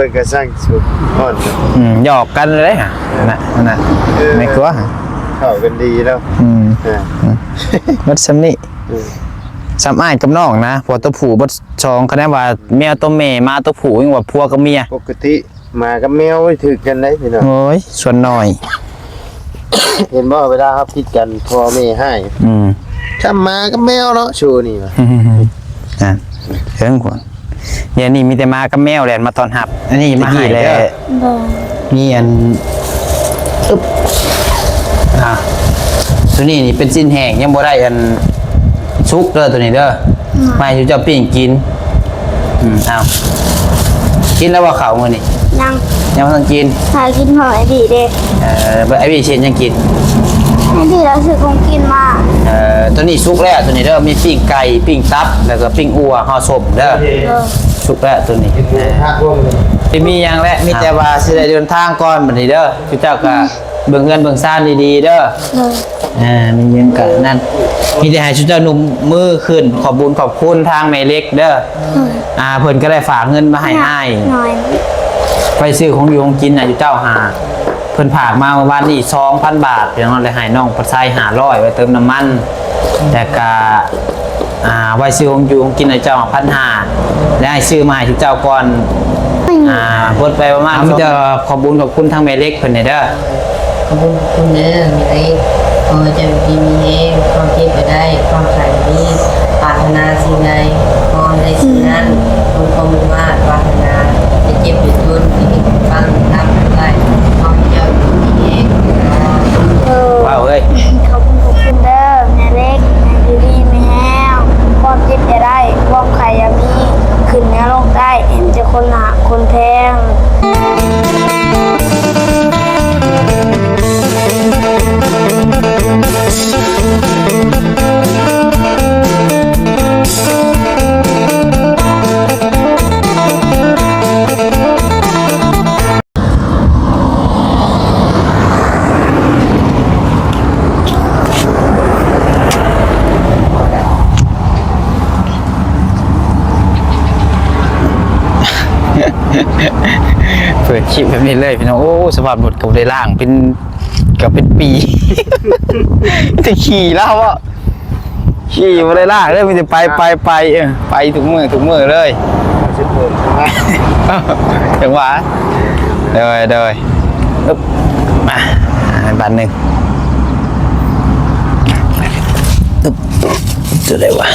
เป็นกระสร้างสุดอ่อน หยอกกันเลยฮะน่ะไม่กลัวฮะ เข้ากันดีแล้ววัดสำนี่สำอ้ายกับน้องนะพอตัวผู้บัดชองคะแนนว่าแมวตัวแม่มาตัวผู้ยังว่าพัวกับเมียปกติมากับแมวถือกันได้พี่น้องโอ้ยส่วนน้อย เห็นบ่เวลาเขาพิดกันพ่อแม่ให้ถ้ามากับแมวเนาะชูนี่ว่ะเรื่องกว่าเนี่ยนี่มีแต่มากับแมวแหละมาตอนหับอันนี้มาให้แล้วมีอันตัวนี้นี่เป็นสิ้นแห้งยังบ่ได้อันซุกเด้อตัวนี้เด้อไม่อยู่เจ้าปิ้งกินเอากินแล้วว่าเขาเมื่อนี่ยังไม่ต้องกินถ่ายกินหอยดีเด็กไอพี่เชนยังกินไอ้ที่เราซื้อคงกินมาตัวนี้ซุกแล้วตัวนี้เด้อมีปิ้งไก่ปิ้งตับแล้วก็ปิ้งอัวห่อศพเด้อซุกแล้วตัวนี้มีอย่างและมีแต่ว่าสิได้เดินทางก่อนบัดนี้เด้อพี่เจ้าก็เบิ่งเงินเบิ่งซ่านดีๆเด้อมียังกันนั่นมีแต่ให้ชุดเจ้าหนุ่มมือขึ้นขอบบุญขอบคุณทางแม่เล็กเด้อเพิ่นก็ได้ฝากเงินมาให้อ้ายไปซื้อของอยู่ของกินน่ะอยู่เจ้าหาเพิ่นฝากมาเมื่อวานนี้ 2,000 บาทเพียงนั้นเลยให้น้องปัดไส้500ไว้เติมน้ำมันแต่ก็ไว้ซื้อของอยู่ของกินให้เจ้า1,500แล้วให้ซื้อมาให้ชุดเจ้าก่อนเพิ่นไปประมาณมีแต่ขอบบุญขอบคุณทางแม่เล็กเพิ่นเด้อขอบคุณเด้อมีอะไรพอจะมีเองความคิดไปได้ความใส่นี้ปรารถนาสิ่งใดพอในสิ่งนั้นคุณคงว่าปรารถนาจะเจ็บหรือจนที่มีฟังทำได้ความเจ้าอยู่ที่เองว้าวเฮ้ยขอบคุณเด้อแม่เล็กแม่ดูดีแม่แห้วความคิดจะได้ความใครจะมีขึ้นเนื้อลงได้เห็นจะคนหนักคนแพงเปิดคลิปแบบนี้เลยพี่น้องโอ้สภาพรถกับได้ล่างเป็นกับเป็นปีจะขี่แล้ววะขี่มาได้ล่างเลยมันจะไปถุงมือเลยจังหวะเดยมาบันหนึ่งจะได้วะ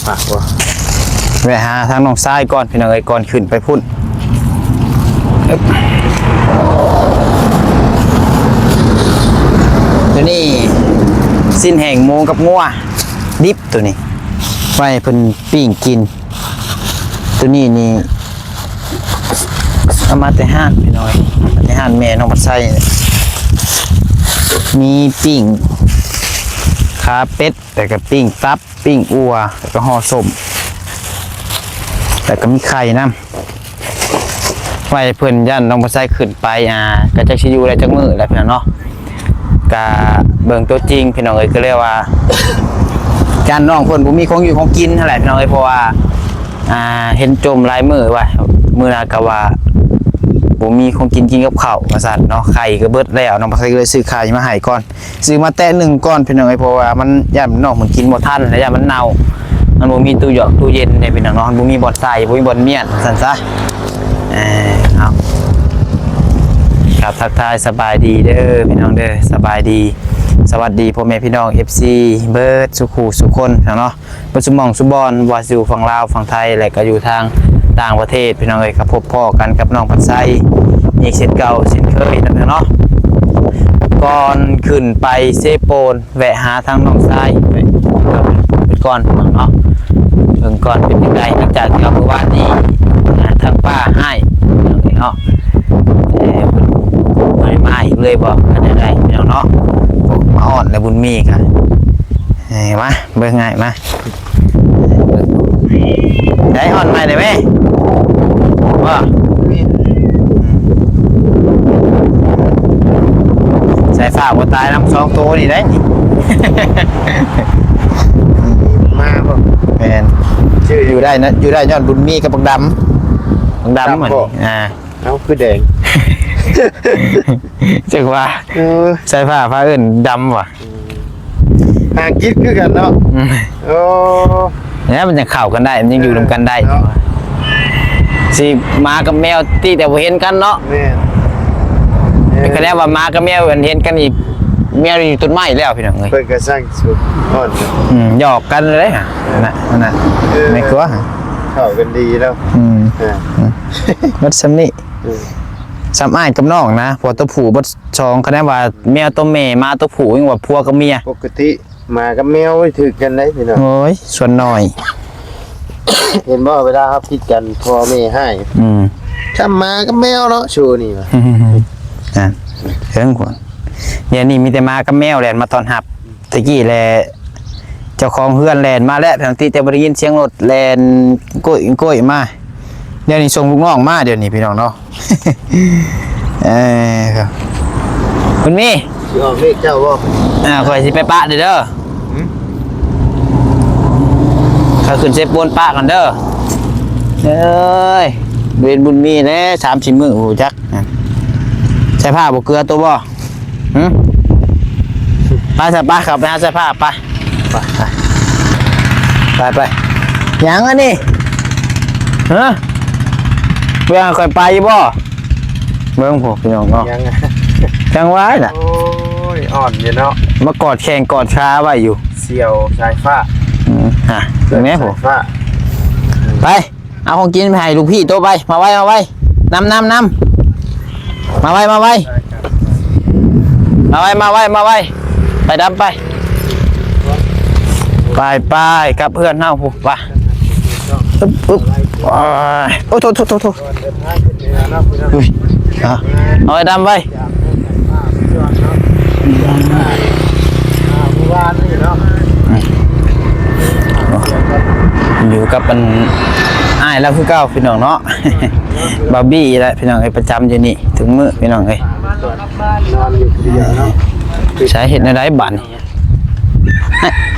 ฝากวะไปหาทางน้องซ้ายก่อนพี่น้องก่อนขึ้นไปพุ่นตัวนี้สิ้นแห่งโมงกับงัวดิบตัวนี้ไว้เพิ่นปิ้งกินตัวนี้นี่เอามาแต่ห้านพี่น้อยมาแต่ห้านแม่น้องปัดไส้มีปิ้งขาเป็ดแต่ก็ปิ้งตับปิ้งอัวแล้วก็ห่อส้มแต่ก็มีไข่นะไว้เพื่อนย่านน้องปัดไส้ขึ้นไปก็จะชิยูอะไรจักมืออะไรพี่น้องเนาะกะเบิ่งตัวจริงพี่น้องก็เรียกว่าการน้องเพิ่นบ่มีของอยู่ของกินเท่าไหร่พี่น้องเพราะว่าเห็นจมลายมือว่ามื้อหน้าก็ว่าบ่มีของกินกับข้าวว่าซั่นเนาะไข่ก็เบิดแล้วน้องปัดไส้ก็เลยซื้อไข่มาให้ก่อนซื้อมาแต่1ก้อนพี่น้องเพราะว่ามันย่านน้องมันกินบ่ทันและย่านมันเน่ามันบ่มีตู้หยอกตู้เย็นเนี่ยพี่น้องบ่มีบ่อนใส่บ่มีบ่อนเมียนซั่นซะเอาครับทักทายสบายดีเด้อพี่น้องเด้อสบายดีสวัสดีพ่อแม่พี่น้อง FC เบิร์ดสุขูสุคนเนาะปัจจุบันสุบอนวาซิวฝั่งลาวฝั่งไทยและก็อยู่ทางต่างประเทศพี่น้องเอ้ยครับพบพ่อกันกับน้องปัดไส้อีกเช่นเก่าเช่นเคยนะเนาะก่อนขึ้นไปเซโปนแวะหาทางน้องไส้เป็นก่อนเนาะเพิ่งก่อนเป็นยังไงหลังจากที่เราเมื่อวานนี้ทางป้าให้เนาะไม่มาอีกเลยบอกกันได้พี่น้องเนาะมาอ่อนในบุญมีกันมาเบิ่งง่ายมาได้อ่อนใหม่ได้ไหมว่าใส่ฝากว่าตายน้ำ2ตัวนี่ได้มาบ่เป็น ชื่อ อยู่ได้นะอยู่ได้ย้อนบุญมีกับบักดำบักดำเหมือนเอ้าคือแดง จังว่าใส่ผ้าอื่นดำว่ะ ห่างคิดคือกันเนาะโอ้ เนี่ยมันยังเข้ากันได้มันยังอยู่รวมกันได้สิมากับแมวตีแต่บ่เห็นกันเนาะ แม่ เป็นคะแนนว่ามากับแมวเห็นกันอีกแมวอยู่ต้นไม้แล้วพี่น้องเอ้ย เพิ่นก็สร้างสุดอ่อน หยอกกันเลยฮะนั่นไม่กลัวฮะ เข้ากันดีแล้วอ่า บัดซ้ำนี่ซ้ำอ้ายกับน้องนะพอตัวผู้บัดสองคะแนนว่าแมวตัวแม่มาตัวผู้ยังว่าพัวกับเมีย ปกติหมากับแมวไว้ถือกันได้พี่น้อง โอ้ยส่วนน้อย เห็นบ่เวลาครับคิดกันพ่อแม่ให้ถ้าหมากับแมวเนาะชูนี่ว่ะ อ่ะเรื่องขวางเดี๋ยวนี้มีแต่มากับแมวแลนมาตอนหับตะกี้แลเจ้าของเฮือนแลนมาแล้วทั้งที่แต่บ่ได้ยินเสียงรถแลนก้อยมาเดี๋ยวนี้ส่งลูกน้องมาเดี๋ยวนี้พี่น้องเนาะ ครับคุณมี่ สิออกเลขเจ้าบ่ คอยสิไปปะเด้อข้าขึ้นเซฟบนปะกันเด้อเอ้ยเวรบุญมีแน่30 มื้อโอ้จักใส่ผ้าบ่เกลือตัวบ่ไปใส่ผ้าขับไปหาใส่ผ้าไปยังอันนี้ฮะเพื่อนคอยไปบ่เบิ่งพวกพี่น้องเนาะ ยัง จังหวะน่ะ โอ้ยอ่อนอยู่เนาะ มากอดแข้งกอดขาไว้อยู่ เสี่ยวสายฟ้า ฮะตรงนี้ผม สายฟ้า ไปเอาของกินไปให้ลูกพี่โตไปมาไว้นำมาไว้ไปดำไปกับเพื่อนเฮาผู้ไปปึ๊บโอ้โถอุ้ยเอาไว้ดำไว้ วานนี่เนาะ อยู่กับมันอ้ายแล้วคือเก้าพี่น้องเนาะ บาร์บี้แหละพี่น้องไอ้ประจำอยู่นี่ถึงมื้อพี่น้องเอ้ย นอนอยู่คนเดียวเนาะ ใช้เห็ดในไรบั่น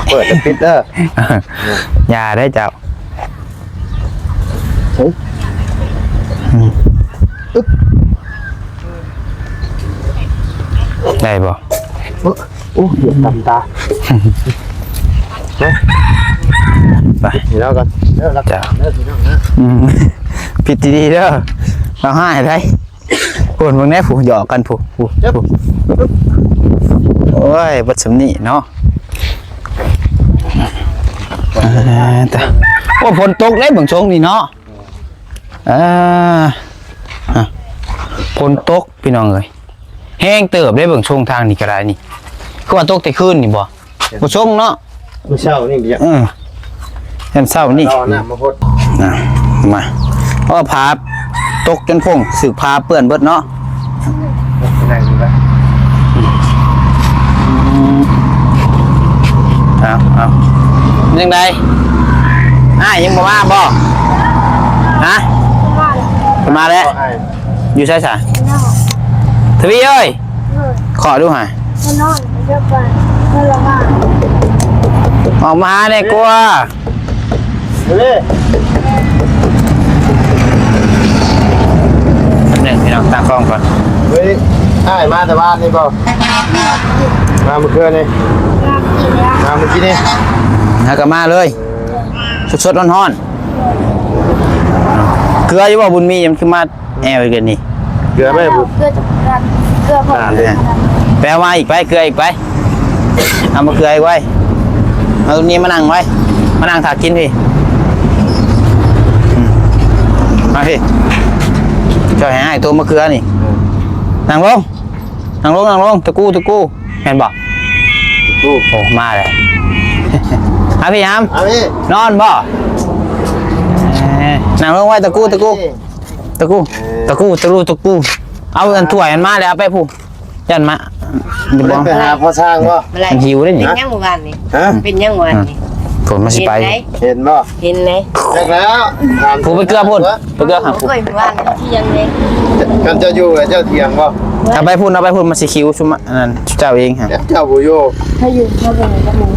เปิดแต่ปิดเด้อ อย่าได้เจ้าได้บ่ โอ้เหยียบตำตาไป นี่แล้วกันเด้อรักษาเด้อพี่น้องนะ ผิดดีๆเด้อเราให้ได้พูดมึงแน่ผูหยอกกันผูโอ้ยบัดสำนีเนาะแต่โอ้ฝนตกได้บางช่วงนี่เนาะฝนตกพี่น้องเลยแห้งเติบได้บางช่วงทางนี่ก็ได้นี่คือว่าตกแต่คืนนี่บ่ช่วงเนาะ มื้อเช้านี่เบีย ยันเศร้านี่ รอน้ำมาพด มาเพราะพาตกจนพงสึกพาเปื้อนเบิดเนาะ นั่งอยู่ละ เอายังไงยังบ่มาบ่ฮะมาแล้วอยู่ใช่ๆทวีเอ้ยขอดูหน่อย นอนเดี๋ยวไปเมื่อเรามา ออกมาเนี่ยกลัว เฮ้ย หนึ่งพี่น้องตั้งกล้องก่อน เฮ้ยอ้ายมาแต่บ้านนี่บ่มาเมื่อคืนนี่ งานกินแล้ว มาเมื่อกี้นี่ แล้วก็มาเลยสดๆร้อนๆเกลืออยู่บ่บุญมียังขึ้นมาแอวอีกนี่ เกลือไหมบุญ เกลือจับกันเกลือผม แปลว่าอีกไปเกลืออีกไปเอามาเกลืออีกไว้เอาตรงนี้มานั่งไว้มานั่งถากินพี่มาพี่จ่อยให้ตัวมะเขือนี่นั่งลงตะกู้เห็นบ่โอ้มาเลยฮะพี่ยาม เอาพี่ นอนบ่นั่งลงไว้ตะกู้เอาอันถ้วยมันมาแล้วเอาไปผู้ยันมาเดี๋ยวบอก ไปหาพ่อสร้างบ่ อะไร มันหิวได้ เป็ นี่ นยังหมู่บ้านนี่ ฮะ เป็นยังหมู่บ้านนี่ ผลมาสิไป เห็นบ่ เห็นไหม แรกแล้ว ผู้ไปเกลือพุ่นไปเกลือหาผู้ เคยหมู่บ้านที่ยังไง กันเจ้าอยู่กับเจ้าเถียงบ่ เอาไปพุ่นมาสิคิวชุมอันนั้นเจ้าเองฮะ เจ้าบ่อยู่ ถ้าอยู่ถ้าเป็นก็มึง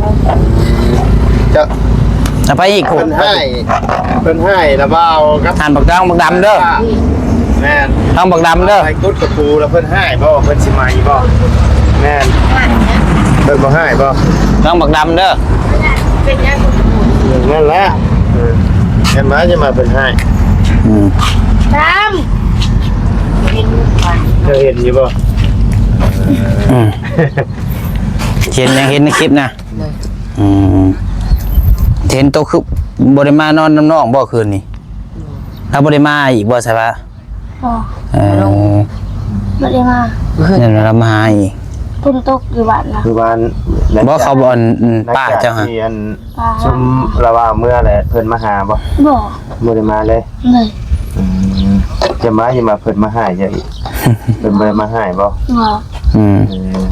เจ้า เอาไปอีก เพิ่นให้ระเบ้าครับ ทานบักดำเด้อ แม่น ทางบักดำเด้อ ไปกุดกับปูแล้วเพิ่นให้บ่เพิ่นสิมาอีบ่แม่นเพิ่นบ่ให้บ่ ทางบักดำเด้อ นั่นแหละเห็นไหมจะมาเพิ่นให้ ตาม เธอเห็นอยู่บ่ เห็นยังเห็นในคลิปนะเห็นโตคือบริมานอนน้ำนองบ่คืนนี่ถ้าบริมาอีกบ่ใช่ปะ อ๋อ ไม่ ไม่ได้มา เนี่ยเรามาหาอีก พุ่นตกอยู่บ้านนะ คือบ้าน บ่เขาบ่อนป้าเจ้าฮะ ที่อันซุมระว่าเมื่อแหละเพิ่นมาหาบ่ บอก บ่ได้มาเลย เลย จะมาเพิ่นมาหาอย่าอีกเพิ่นบ่ได้มาหาบ่ บอก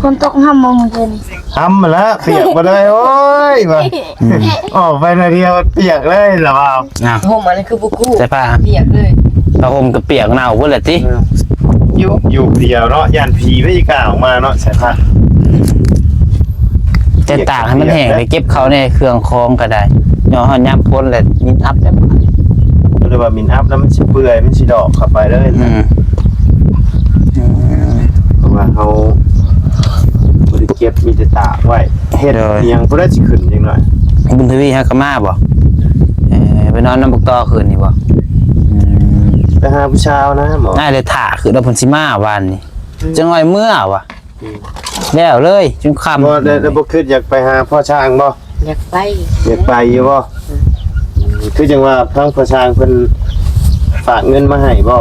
พุ่นตก5 โมงเย็น ทำมาแล้วเปียกบ่เลยโอ้ยบ่ออกไปนาเดียวเปียกเลยล่ะบ่าว อ้าว โฮมอันนั้นคือบุกู ใช่ปะ เปียกเลย เราห่มกับเปียกหนาวพุ่นแหละติ อยู่เดียวเนาะย่านผีไม่กล้าออกมาเนาะใช่ปะ จะตากให้มันแห้งไปเก็บเขาในเครื่องคองก็ได้ย่อหอนยามพ้นแหละมินอัพได้ปะ ก็เลยว่ามินอัพแล้วมันสิเปื่อยมันสิดอกเข้าไปเลยเพราะว่าเขาบ่ได้เก็บมีแต่ตากไว้เฮ็ดอิหยังบ่ได้สิขึ้นจังหน่อย บุญทวีฮักกะมาบ่ไปนอนน้ำบักตอคืนนี่บ่ ไปหาผู้ชาวนะหมอ น่าเลยถ่าคือเราเพิ่นสิมาวันนี้จังหน่อยเมื่อว่ะแล้วเลยจนค่ำ บ่ได้บ่คิดอยากไปหาพ่อช้างบ่ อยากไป อยากไปอยู่บ่คือจังว่าทางพ่อช้างเพิ่นฝากเงินมาให้บ่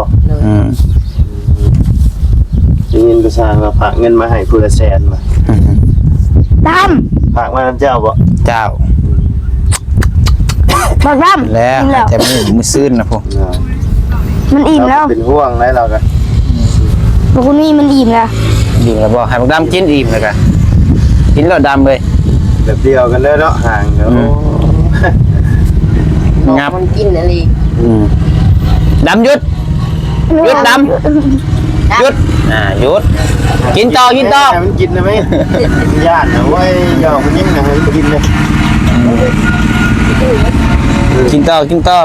ได้ยินพ่อช้างว่าฝากเงินมาให้ผู้ละแสนมา ด ฝากมานำเจ้าบ่ เจ้า ำบอกดำ แล้ว อิ่มแล้ว แต่มือซื่นนะพวก มันอิ่มแล้ว เราเป็นห่วงได้เราก็ บอกคุณนี่มันอิ่มแล้ว อิ่มแล้วบอกให้บักดำกินอิ่มเลยกะกินแล้วดำเลย แบบเดียวกันเลยเนาะห่างกันโอ้ งับ มันกินอะไร ดำหยุดหยุดดำหยุดหยุดกินต่อกินต่อ ให้มันกินได้ไหมญาตินะเว้ยยอมมันยิ่งนะให้มันกินเลย กินต่อกินต่อ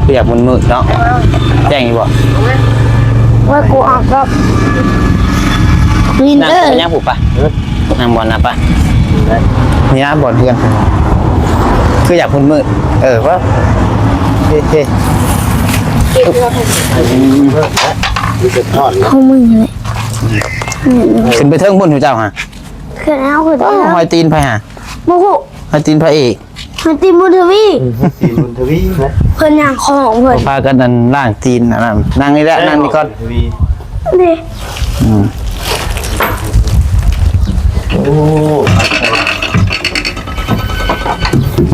เปียกมันมืดเนาะแจ้งอยู่บ่ ว่ากูออกก็วิน นั่ง เออ ไปย่างผูกปะนั่งบอลนะปะนี่นะบอลเพื่อนคืออยากพุ่นมืดว่าเฮ้ มันจะทอดนะ เขามึงเลย ขึ้นไปเทิงบนหัวเจ้าฮะ ขึ้นเอาขึ้นเอา หอยตีนไปฮะ โมโห หอยตีนพระเอก มันตีบุญทวี ตีบุญทวีนะ เพิ่นอย่างของเพิ่น พากันนั่นล่างตีนนั่นนั่งนี่แหละนั่งนี่ก่อน ทวี นี่ โอ้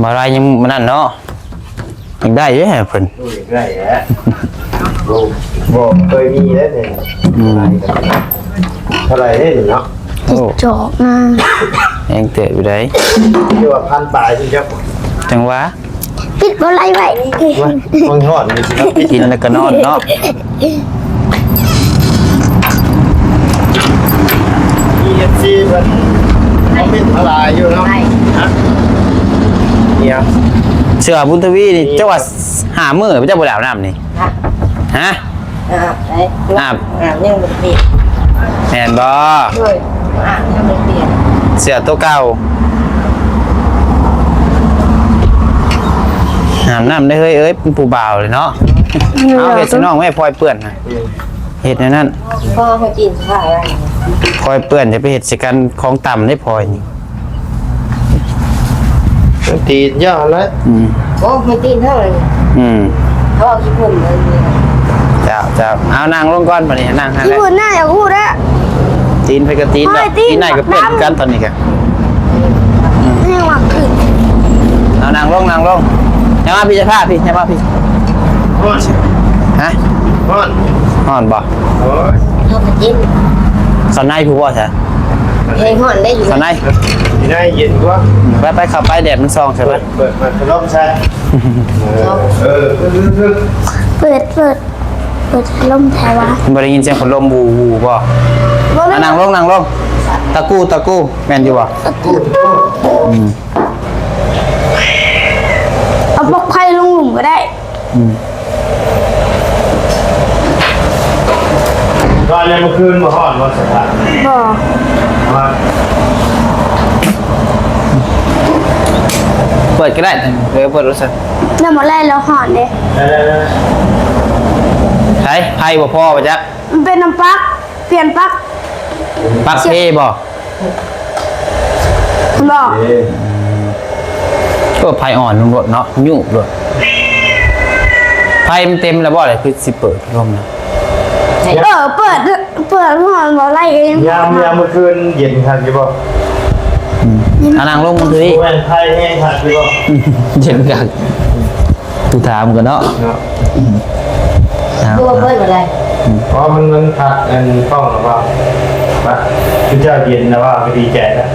มาไรยังมันนั่นเนาะยังได้เยอะเพิ่น ดูอย่างไรฮะโบเคยมีแล้วเนี่ยเท่าไหร่ได้เนาะ โอ้ จอกนะ ยังเตะอยู่ได้ ที่ว่าพันปลายใช่ไหม จังหวะ ปิดบ่ไรไว้ มันทอดมันสิครับ กินแล้วก็นอนเนาะ EFC มันเขาเป็นอะไรอยู่เนาะฮะเนี่ย เสือบุญทวีนี่จังหวัดหามือพระเจ้าบ่แล้วน้ำนี่ฮะ ไปยังมันเปียก แม่นบ่ ด้วยยังมันเปียก เสือตัวเก่าหามน้ำได้เฮ้ยเป็นผู้บ่าวเลยเนาะเอาเห็ดสิน้องไม่พลอยเปื่อนนะเห็ดในนั้น พ่อเขากินข้าวอะไร พลอยเปื่อนจะไปเห็ดสิกันของต่ำได้พลอยนี่ ตีนย่อแล้ว โอ้เขากินเท่าไหร่เขาเอาขี้ผุ่นเลย เจ้าเอานางลงก่อนปะนี่นางฮะ ที่บุญหน้าอยากพูดอะ ตีนไปกับตีน โอ้ แล้ว ยตีน ตีนไหนก็เปื่อน ดำ กันตอนนี้กัน ให้หวังขึ้น เอานางลงอย่ามาพี่จะพาพี่อย่ามาพี่ พ่อน ฮะ พ่อน ห่อนบ่ โอ้ย เขาไปกิน สอนในผู้บ่ใช่ เฮ้ยห่อนได้อยู่ สอนใน ที่ได้เย็นกว่า ไปขับไปแดดมันซองใช่ไหม เปิดพัดลมใช่เปิดลมแถวะ บ่ได้ยินเสียงพัดลมบูบ่ บ่ อ่ะ แม่น นั่งลงตะกู้แม่นอยู่บ่ ก็ได้ ตอนนี้เมื่อคืนมาหอดวันสถาน บ่ มา เปิดก็ได้เดี๋ยวเปิดรถสัน แล้วหมดแรกแล้วหอนเด้ ได้ ใช้ไพ่บ่พ่อไปจัก มันเป็นน้ำปลั๊กเปลี่ยนปลั๊ก ปักเทบ่ คุณบอก ก็ไพ่อ่อนลงรถเนาะยุ่งรถไพ่มันเต็มแล้วบ่อะไรคือสิเปิดลมนะ เปิดหอนบ่ไล่ก็ยัง ยามเมื่อคืนเย็นทันอยู่บ่ อันนั่งลงมันคือ แม่นไทยแห้งทันอยู่บ่ เจ็บกันตูถามกันเนาะ ตัวเพิ่นอะไร เพราะมันพักอันต้องหรือเปล่าคือเจ้าเย็นนะว่าไม่ดีใจนะ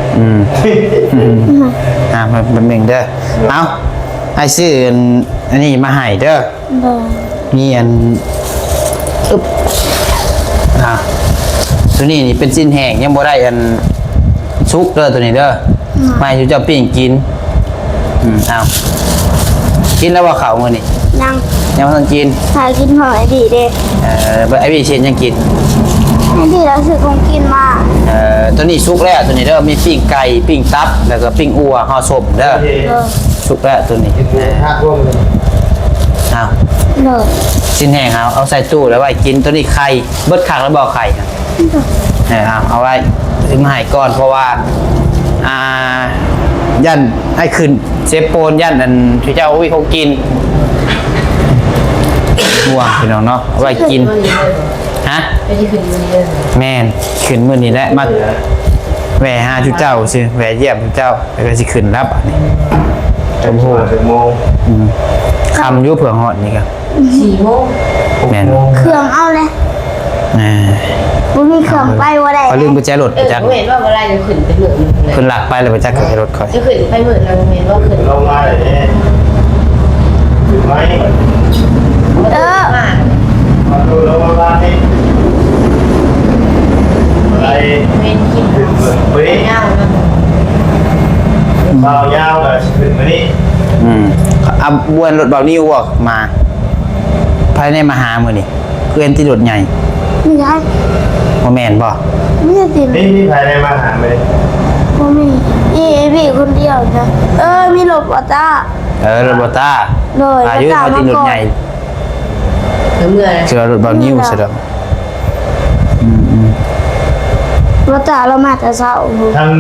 มันเม่งเด้อเอาไอ้ซื้ออันนี้มาให้เด้อ บ่ มีอันอึ๊บตัวนี้นี่เป็นสิ้นแห้งยังบ่ได้อันซุกเด้อตัวนี้เด้อไม่ชูเจ้าปิ้งกินเอากินแล้วว่าเขาเมื่อนี่ ยัง ยังไม่ต้องกิน หากินหอยดีเด้ ไอ้พี่เชนยังกิน ให้ดีแล้วสึกคงกินมา ตัวนี้ซุกแล้วตัวนี้เด้อมีปิ้งไก่ปิ้งตับแล้วก็ปิ้งอัวห่อศพเด้อ ซุกแล้วตัวนี้ หักร่วมเลย เอา เลย สิ้นแห้งเอาใส่ตู้แล้วไว้กินตัวนี้ไข่เบิดขางแล้วบอกไข่เอาไว้ถึงมาให้ก่อนเพราะว่ายันให้ขึ้นเซฟโปนยันอันที่เจ้าวิเขากินห่วงพี่น้องเนาะเอาไว้กินฮะ ไม่ใช่คืนนี้เลย แม่นขึ้นมื้อนี้แหละมาแหวหาจุเจ้าซิแหวเยี่ยมจุเจ้าแล้วก็สิขึ้นรับอันนี้ ชมพูถึงโมง คำอยุเผื่อหอดนี่ครับ 4 โมง แม่น เครื่องเอาเลยบ่มีเครื่องไปบ่ได้ เขาลืมกุญแจรถไปจัก ผมเห็นว่าเวลาจะขึ้นไปเหมือนเลย ขึ้นหลักไปเลยไปจักกับรถคอย จะขึ้นไปเหมือนเราเห็นว่าขึ้น ลงมาเลยเนี่ยถึงไหม มา มาดูลงมาให้อะไร เป็นคิด ถึงเฮ้ย ยาวนะ เบายาวเลยถึงมานี่ เอาบวนรถเบานิ้วออกมาภายในมหามือนี่เพื่อนที่รถใหญ่ ไม่ได้ โมแมนบ่ ไม่ได้ติด นี่ภายในมาหาไหม บ่มีพี่คนเดียวนะมีรถปอต้าร ถบต้า เลย อายุ ปอต้ เขาที่รถใหญ่ เมื่อ เชื่อรถเบานิ้วเสร็จ ปอต้าเรามาแต่เช้า ทั้ง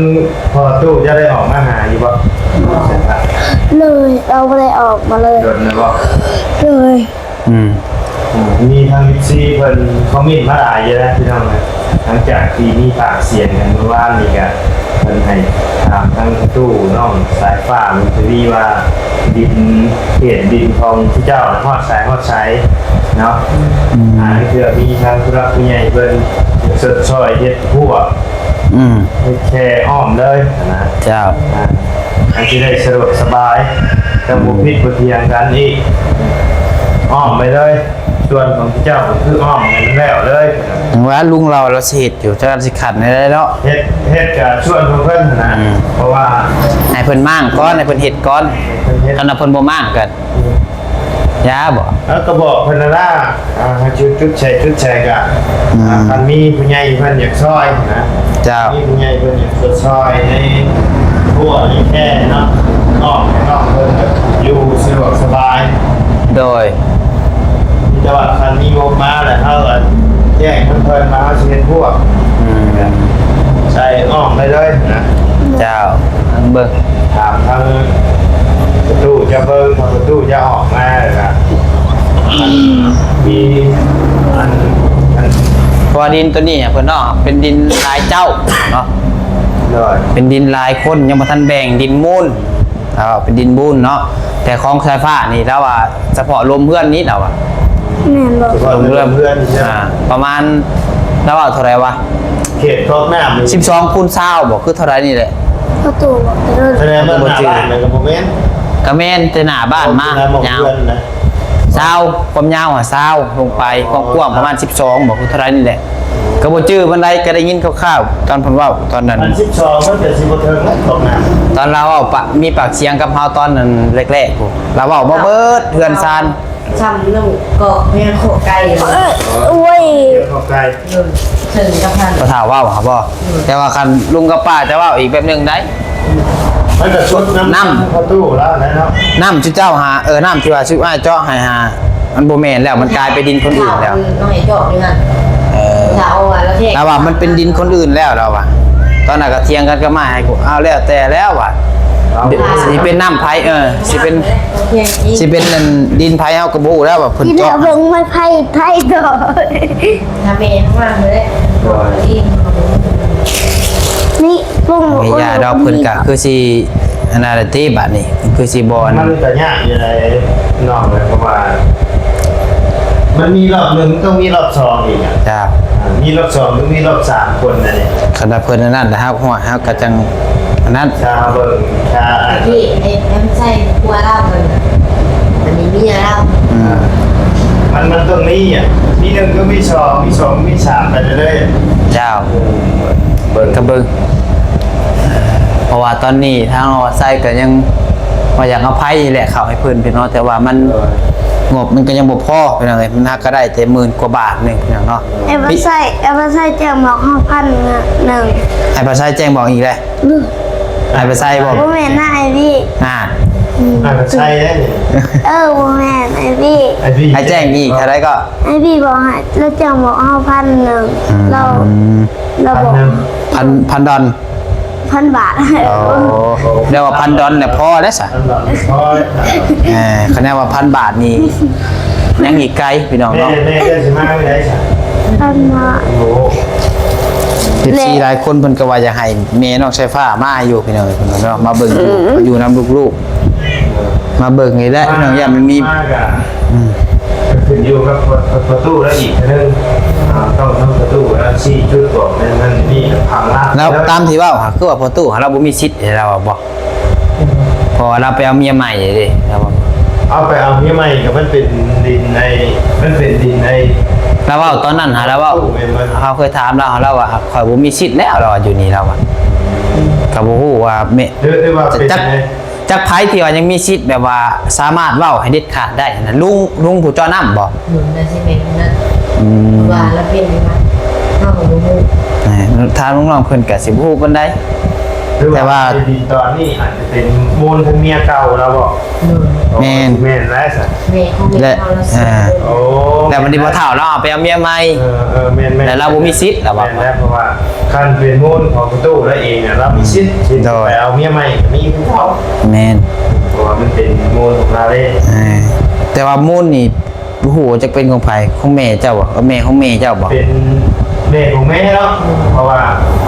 พอตู้จะได้ออกมาหาอยู่บ่ เลยเราไม่ได้ออกมาเลย โดนนะบ่ เลย มีทางมิซีเพิ่นคอมเมนต์มาหลายเยอะนะพี่น้องนะหลังจากที่มีปากเสียงกันเมื่อวานนี้ก็เพิ่นให้ถามทั้งตู้น้องสายฟ้ามันจะมีว่าดินเขตดินของที่เจ้าฮอดสายฮอดใช้เนาะเพื่อมีทางธุระผู้ใหญ่เพิ่นสดซอยเฮ็ดพวกแค่อ้อมเลยนะ เจ้า อันที่ได้สะดวกสบายแต่บุพิษบุเทียงกันอีกอ้อมไปเลยส่วนของเจ้าก็คืออ้อมกันแล้วเลย ถึงว่าลุงเราเสียดอยู่จะสิขัดในได้เนาะ เฮ็ดกับส่วนของเพื่อนนะเพราะว่า ให้เพิ่นมั่งก้อนให้เพิ่นเห็ดก้อน เพิ่นเฮ็ด ตอนนั้นเพิ่นบ่มั่งกันยาบ่ แล้วก็บอกเพิ่นนะจุดแชร์กะคันมีผู้ใหญ่เพิ่นอยากซอยนะ เจ้า มีผู้ใหญ่เพิ่นอยากซอยในพวกนี้แค่เนาะอ้อมเพิ่นก็อยู่สะดวกสบาย โดย แต่ว่าคันมีงบมาแหละเท่ากับแย่งเพิ่นมาเอาเช็ดพวกใส่อ้อมไปเลยนะ เจ้าเบิ่ง ถามทางประตูจะเบิ้งทางประตูจะออกมาเลยนะมีอัน เพราะว่าดินตัวนี้เพิ่นเนาะเป็นดินลายเจ้าเนาะ เลย เป็นดินลายคนยังบ่ทันแบ่งดินมูลเป็นดินมูลเนาะแต่ของสายฟ้านี่แล้วว่าเฉพาะลมเพื่อนนิดเอาอ่ะ แม่นบอก เฉพาะเพื่อนใช่ไหม ประมาณแล้วว่าเท่าไหร่วะ เขตครอบหน้ามัน 12คูณ20บ่คือเท่าไหร่นี่แหละ ประตูบอกแต่เดิน แสดงว่าหน้าบ้านเลยกับโมเมนต์ ก็แม่นแต่หน้าบ้านมาก ยาย าว เพื่อนนะ 20ความยาวอ่ะ20ลงไปความกว้างประมาณ12บ่คือเท่าไหร่นี่แหละ ก็บ่จื้อบันไดก็ได้ยินคร่าวๆตอนเพิ่นเว้าตอนนั้น อัน12มันจะสิบ่เทิงแล้วตกน้ำ ตอนเราเว้ามีปากเสียงกับเฮาตอนนั้นแรกๆพู้เราเว้าบ่เบิดเฮือนซาน ซ้ำนุ่งเกาะแม่โคไก่เลย โอ้ย เดี๋ยวเข้าใกล้ ถึงกับพัน ก็ถามเว้าครับบ่แต่ว่าคันลุงกับป้าจะเว้าอีกแบบหนึงได้ มันก็ชุดน้ำประตูแล้วนะเนาะ น้ำชื่อเจ้าหาน้ำที่ว่าชื่ออ้ายเจาะให้หามันบ่แม่นแล้วมันกลายไปดินคนอื่นแล้ว น้องไอ้เจาะด้วยกัน เออ ถ้าเอาอ่ะแล้วเทศ เราว่ามันเป็นดินคนอื่นแล้วเราว่าตอนนั้นก็เถียงกันก็มาให้กูเอาแล้วแต่แล้วว่ะสิเป็นน้ำไผสิเป็น เพียงอี สิเป็นนั่นดินไผเฮาก็บ่ฮู้แล้วว่าเพิ่น ที่เหลือ เจาะ เบิ่งไม่ไพ่ต่อ ทำเองข้างล่างเลยอีก นี่ปุ้ง มียาดอกเพิ่นก็คือสิอันนั้นแหละติบัดนี้คือสิบ่ มันก็ยากอยู่ในนอกเลยเพราะว่า มันมีรอบหนึ่งต้องมีรอบสองอีกอ่ะ จ้า มีรอบสองต้องมีรอบสามคนนะเนี่ย คันว่าเพิ่นอันนั้นแต่เฮาฮู้เฮาก็จังอันนั้น ชาเบิ่งชาอ่าน พี่ไอ้ไม่ใช่กลัวเล่ามันอันนี้มีเล่า อืม มันต้องมีอ่ะมีหนึ่งก็มีสองมีสองมีสามไปเรื่อย เจ้าเบิ่งก็เบิ่งเพราะว่าตอนนี้ทางอไซก็ยังว่าอยากเอาไผแหละเข้าให้เพิ่นพี่น้องแต่ว่ามันงบมันก็ยังบ่พอพี่น้องเอ้ยมันหักก็ได้แต่10,000กว่าบาทนึงพี่น้องเนาะ เอเวอร์ไซเจ้าหมอก5,100 ให้ภาษาแจ้งบอกอีกเลยให้ภาษาบอก บ่แม่นนะไอพี่ อ่า อ่านใช่ได้เนี่ย บ่แม่นไอพี่ ไอพี่ ให้แจ้งอีกอะไรก็ ไอพี่บอกให้แล้วเจ้าหมอก5,100เราบอก พันดอน 1,000 บาท เรียกว่าพันดอนเนี่ยพอแล้วสะ อันหลังพอ คะแนนว่า1,000 บาทนี่ยังอีกไกลพี่น้อง แม่ เนาะ แม่ก็สิมาไม่ได้จ้ะ พันมา โอ้โห 14หลายคนเพิ่นก็ว่าอยากให้แม่น้องไฟฟ้ามาอยู่พี่น้องเพิ่นเนาะมาเบิ่งอยู่นำลูกๆมาเบิ่งนี่แหละพี่น้องอย่ามันมี มากอ่ะขึ้นอยู่กับประตูแล้วอีกนึงต้องประตูแล้วชี้จุดบอกมันมีผังลาด แล้วตามที่เว้าคือว่าพอตู้เราบ่มีสิทธิ์ให้เราบอกพอเราไปเอาเมียใหม่เด้เราบอก เอาไปเอาพี่ใหม่กับมันเป็นดินในมันเป็นดินใน เราเว้าตอนนั้นหาเราเว้าเขาเคยถามเราว่าข่อยบ่มีสิทธิ์แล้วเราอยู่นี่เราอ่ะก็บ่ฮู้ว่าแม่ หรือว่าเป็น จักไผที่ว่ายังมีสิทธิ์แบบว่าสามารถเว้าให้เด็ดขาดได้นะลุงผู้เจ้าน้ำบ่ หนุนได้ใช่ไหมนั่นว่าแล้วเป็นไหมเข้าของลูก ถ้าลุงน้องเพิ่นก็สิบ่ฮู้ปานใด หรือว่าดินตอนนี้อาจจะเป็นมูลทั้งเมียเก่าเราบอก หนุน แม่น แม่นแล้วสิ แม่เขาไม่เข้าแล้วสิ โอ้ แล้วมันสิบ่เฒ่าเราเอาไปเอาเมียใหม่ แม่น แต่เราบ่มีสิทธิ์หรอวะ แม่นแล้วเพราะว่าคันเป็นมูลของประตูแล้วเองเนี่ยเรามีสิทธิ์ที่จะไปเอาเมียใหม่มีผู้เขา แม่น เพราะว่ามันเป็นมูลของเราเลย แต่ว่ามูลนี่บ่ฮู้ว่าจะเป็นของไผของแม่เจ้าบ่แม่ของแม่เจ้าบ่ เป็นเด็กของแม่เนาะเพราะว่า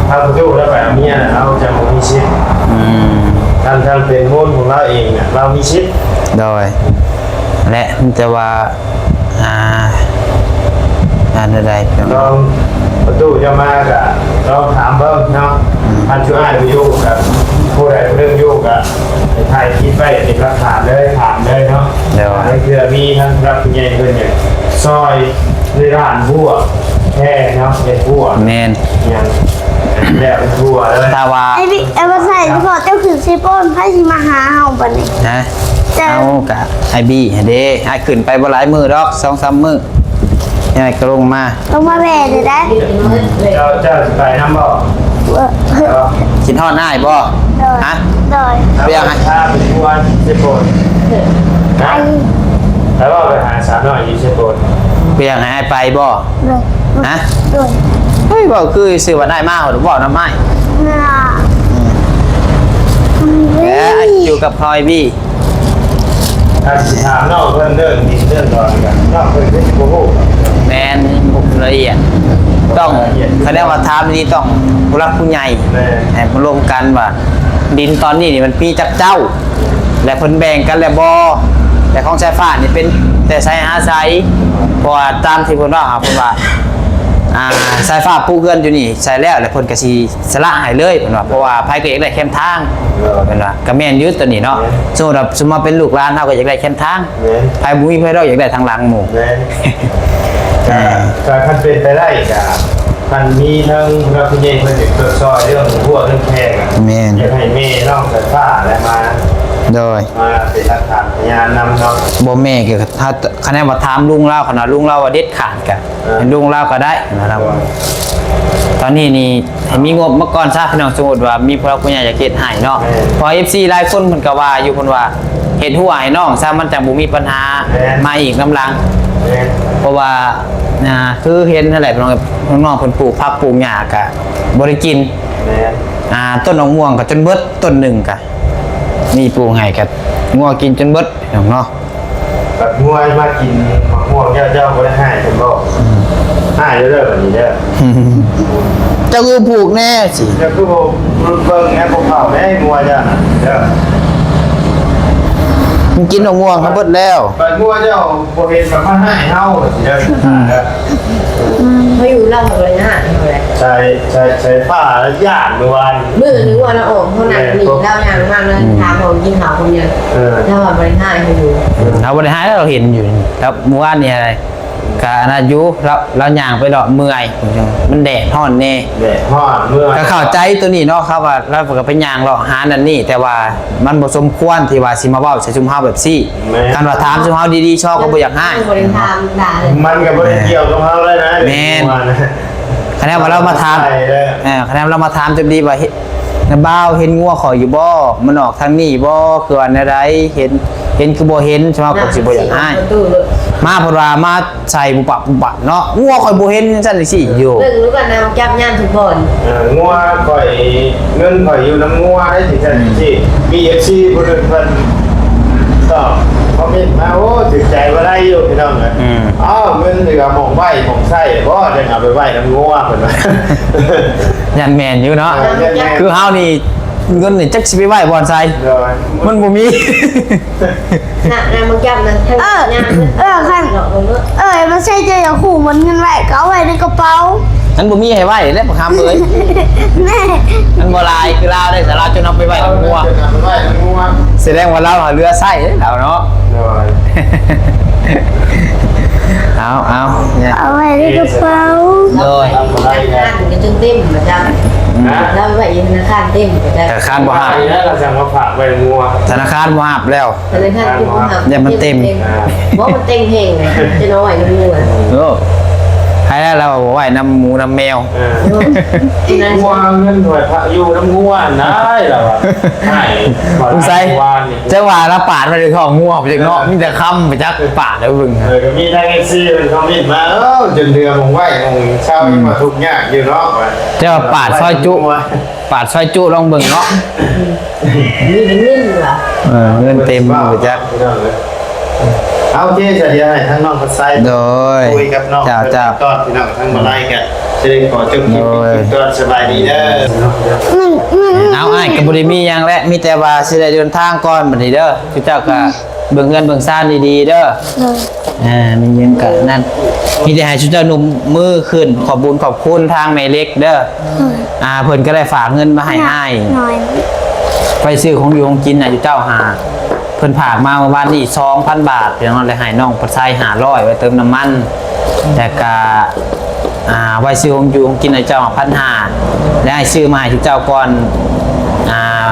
ถ้าประตูแล้วไปเอาเมียเนี่ยเราจะบ่มีสิทธิ์ อืม ท่านเป็นมูลของเราเองเนี่ยเรามีสิทธิ์ โดยและแต่ว่าอันใดๆพี่น้ ล อ อง งประตูจะมากับลองถามเบิ้งเนาะท่านช่วยให้ไปอยู่กับผู้ใดเรื่องอยู่กับไทยคิดไปเป็นหลักฐานเลยถามเลยเนาะนั่นคือมีท่านรับผู้ใหญ่เพิ่นอย่างซอยในร้านบัวแค่เนาะเป็นบัว แม่น อย่างแบบเป็นบัวเลย ถ้าว่า ไอพี่เอเวอร์ไซพอเจ้าขึ้นซิโป้นไพ่สิมาหาเฮาบัดนี้ นะ แต่ เอากะไอบี้เด้ไอขึ้นไปบ่หลายมื้อดอก 2-3 มื้อยังไงก็ลงมา ลงมาแว่เลยได้ เจ้าจะไปน้ำบ่ กินฮอดอ้ายบ่ฮะ โดย ถ้าเป็นบัวเซโปน ไป แล้วก็ไปหาสาวน้อยอยู่เซโปน เปียงให้อ้ายไปบ่ โดย ฮะ โดย เฮ้ยบ่คือสิว่าได้มาหรือบ่นำอ้าย น่า แล้วอยู่กับพลอยบี้ ถ้าสิถามนอกเพื่อนเรื่องดินเรื่องดอนกันนอกเพื่อนที่โกหก แม่นบุกละเอียดต้องเขาเรียกว่าถามดีต้องผู้รักผู้ใหญ่ แม่ ให้มารวมกันว่าดินตอนนี้นี่มันปีจักเจ้า และเพิ่นแบ่งกันแล้วบ่แต่ของสายฟ้านี่เป็นแต่สายอาศัยเพราะว่าตามที่เพิ่นว่าเพิ่นว่าสายฟ้าปลูกเรือนอยู่นี่ใส่แล้วแล้วเพิ่นก็สิสละให้เลยเพิ่นว่าเพราะว่าไผก็อยากได้แคมทางเพิ่นว่าก็แม่นอยู่ตัวนี้เนาะสมมุติว่าสมมุติว่าเป็นลูกหลานเฮาก็อยากได้แคมทาง แม่ ไผบ่มีไผดอกอยากได้ทางหลังหมู่ แม่การคันเป็นไปได้กับ มันมีทั้งเราพี่ใหญ่เพิ่นเกิดซอยเรื่องหัวเรื่องแพงอ่ะ แม่น อยากให้แม่น้องสายฟ้าและมา โดย เป็นหลักฐานพยานนำเนาะ บ่แม่ก็ถ้าคะแนนว่าถามลุงเล่าขนาดลุงเล่าว่าเด็ดขาดกันเป็นลุงเล่าก็ได้นะครับตอนนี้นี่ให้มีงบเมื่อก่อนซะพี่น้องสมมุติว่ามีผู้หลักผู้ใหญ่อยากเฮ็ดให้เนาะพอ FC หลายคนเพิ่นก็ว่าอยู่เพิ่นว่าเฮ็ดหัวให้น้องซะมันจังบ่มีปัญหามาอีกกำลัง แม่ เพราะว่าคือเห็นนั่นแหละพี่น้องน้องๆเพิ่นปลูกผักปลูกหญ้าก็บ่ได้กิน แม่ ต้นมะม่วงก็จนเบิดต้นหนึงก็มีปลูกให้ก็งัวกินจนเบิดพี่น้องเนาะ แบบงัวมากินมะม่วงเจ้าบ่ได้ให้เพิ่นบอกให้เด้อแบบนี้เด้อ เจ้าคือปลูกแน่สิ เดี๋ยวคือผมเบิ่งแอปเผาแม่งัวจ้ะเด้อ มันกินมะม่วงครับเบิดแล้ว ไปงัวเจ้าบ่เห็นแบบมาให้เฮาสิเด้อ เขาอยู่เล่าอะไรนะอะไร ใช้ผ้าแล้วย่านเมื่อวาน มือนึกว่าเราออกเท่านั้นมีเล่าอย่างมากเลยถามผมกินข่าวคนเดียวถ้าว่าบริหารเขาอยู่ เราบ่ได้หาเราเห็นอยู่นี่แล้วเมื่อวานนี่อะไรก็อันอายุเราย่างไปดอกเมื่อยมันแดดร้อนแน่ แดดฮ้อนเมื่อ ก็เข้าใจตัวนี้เนาะครับว่าเราก็ไปย่างเลาะหานั่นนี่แต่ว่ามันบ่สมควรที่ว่าสิมาเว้าใส่ซุมเฮาแบบซี่คันว่าถามซุมเฮาดีๆชอบก็บ่อยากให้ บริหารด่าเลย มันก็บ่ได้เกี่ยวกับเฮาเลยนะ คะแนนว่าเรามาถามคะแนนเรามาถามจังดีว่าเฮ็ดน้าบ่าวเห็นงัวข่อยอยู่บ่มันออกทางนี้บ่คือว่าแนวใดเห็นคือบ่เห็นใช่มั้ยก็สิบ่อยากให้มาเพราะว่ามาใส่บุปผาเนาะงัวข่อยบ่เห็นจังซั่นจังซี่อยู่ เรื่องรู้กันนะจับย่านทุกคน งัวข่อยเงินข่อยอยู่น้ำงัวได้ถึงจะสิมี FC ผู้นึงเพิ่นตอบคอมเมนต์มาโอ้ถึงใจว่าได้อยู่พี่น้องเอ้ยอ้าวเงินนี่ก็มองไว้มองใส่บ่ได้เอาไปไว้น้ำงัวเพิ่นว่า ยันแม่นอยู่เนาะคือเฮานี่เงินนี่จักสิไปไว้บ่อนไสมันบ่มี น่ะมึงจับนะทั้งย่าน มันใช่เจออย่างขู่มันเงินไว้ก็เอาไว้ในกระเป๋า อันบ่มีให้ไว้แล้วบ่คำเอ้ย แม่ มันบ่ลายคือลาวได้แต่ลาวจนเอาไปไว้กับงัว จะเอาไปไว้น้ำงัว แสดงว่าเราหาเรือไส้แล้วเนาะ เอาเนี่ย เอาไว้ในกระเป๋า โดย ธนาคารก็จึงเต็มประจำแล้วไปธนาคารเต็มประจำ ธนาคารบ่ ว่า หับ แล้วเราจะมาฝากไว้งัว ธนาคารบ่หับแล้ว ธนาคารที่ผมทำเพราะมันเต็งเพลงจะน้อยนึงเลย โอ้ให้แล้วเราบอกว่าน้ำหมูน้ำแมว งัวเงินหน่วยพระอยู่น้ำงัวได้เหรอใช่ ลุงไซจะว่าละปาดไปเลยของงัวไปจากนอกมีแต่คำไปจากปาดแล้วบึง ก็มีทางเอซีเป็นคอมเมนต์มาจนเรือมองไหวมองเช่ามาทุกยากอยู่เนาะ จะว่าปาดซอยจุลองเบิ่งเนาะ นี่เป็นนิ่มเหรอ เงินเต็มไปจาก เอาเจ๊จะเดียวให้ทั้งน้องพัดไซ โดย คุยกับน้อง จ้า ตอนพี่น้องทั้งมาไล่กันจะได้ขอจบคลิปตอนสบายดีเด้อ เอาอ้ายกับบริมีหยังและมีแต่ว่าสิได้เดินทางก่อนบัดนี้เด้อคือเจ้าก็เบิ่งเงินเบิ่งซ่านดีๆเด้อมีหยังก็นั่นมีแต่ให้ชุเจ้าหนุ่มมือขึ้นขอบบุญขอบคุณทางแม่เล็กเด้อเพิ่นก็ได้ฝากเงินมาให้อ้าย หน่อย ไปซื้อของอยู่ของกินน่ะอยู่เจ้าหาเพิ่นฝากมาเมื่อวานนี้ 2,000 บาทเพียงเลยให้น้องปัดไซ500ไว้เติมน้ำมันแต่ก็ไว้ซื้อของอยู่ของกินให้เจ้า1,500แล้วให้ซื้อมาให้เจ้าก่อน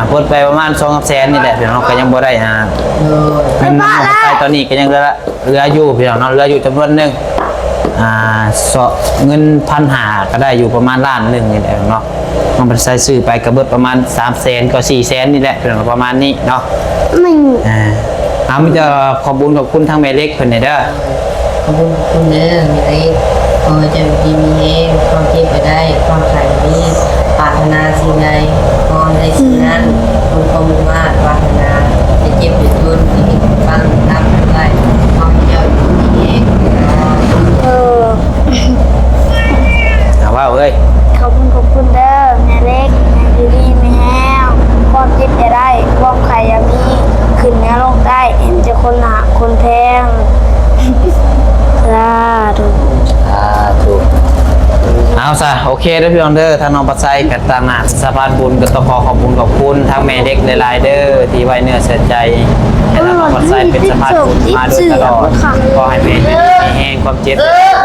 เพิ่นไปประมาณ 2-3 แสนนี่แหละพี่น้องก็ยังบ่ได้เงินน้องปัดไซตอนนี้ก็ยังเหลืออยู่พี่น้องเนาะเหลืออยู่จำนวนนึงเงิน1,500ก็ได้อยู่ประมาณล้านนึงนี่แหละเนาะน้องปัดไซซื้อไปก็เบิดประมาณ3 แสนก็4 แสนนี่แหละพี่น้องประมาณนี้เนาะ ไม่ มันจะขอบคุณกับคุณทางแม่เล็กเพิ่นเด้อ ขอบคุณเด้อมีอะไรจะมีเองความคิดไปได้ความใส่นี้ปรารถนาสิ่งใดพรในสิ่งนั้นคุณคงว่าปรารถนาจะเจ็บหรือจนที่ฟังรับได้ความเจ้าอยู่มีเอง เอาว่าเอ้ย ขอบคุณเด้อแม่เล็กแม่ดูดีไม่แห้วความจิตจะได้ว่องไข่ยามีขึ้นเนื้อลงได้เห็นจะคนหนาคนแพงสาธุ ถูกเอาซะโอเคเด้อพี่น้องเด้อทางน้องปัดไซกับตามหน้าสะพานบุญก็ต้องขอบคุณทางแม่เล็กหลายๆเด้อที่ไว้เนื้อเสียใจให้ทางน้องปัดไซเป็นสะพานบุญมาโดยตลอดขอให้แม่เล็ก แห้งความเจ็บ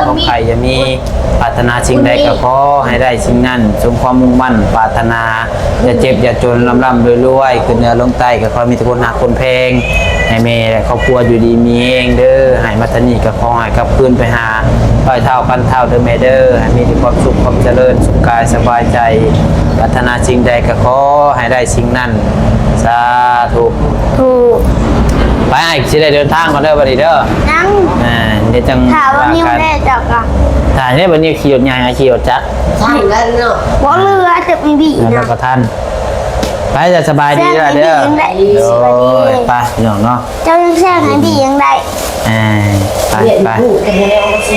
ความไข่อย่ามีปรารถนาสิ่งใดก็ขอให้ได้สิ่งนั้นสมความมุ่งมั่นปรารถนาอย่าเจ็บอย่าจนร่ำรวยขึ้นเหนือลงใต้ก็ขอมีแต่คนหักคนเพลงให้แม่และครอบครัวอยู่ดีมีเองเด้อให้มัทนีก็ขอให้กลับคืนไปหาร้อยเท่าพันเท่าเด้อแม่เด้อให้มีแต่ความสุขความเจริญสุขกายสบายใจปรารถนาสิ่งใดก็ขอให้ได้สิ่งนั้นสาธุ ถูก ไปไอ้สิได้เดินทางมาเด้อบัดนี้เด้อ นั่ง เดี๋ยวจัง ถามว่านิ้วแม่จักอ่ะ ถ่ายเนี่ยบัดนี้ขี่รถใหญ่ขี่รถจักร ใช่แล้วเนาะ เพราะเรือจะมีบี แล้ว นะ ก็ท่านไปจะสบายดีแล้วเด้อ ยังได้ โอ้ยไปพี่น้องเนาะ เจ้ายังแซ่บให้บียังได้ ไป เรียน ไป พูดกันแล้วสิ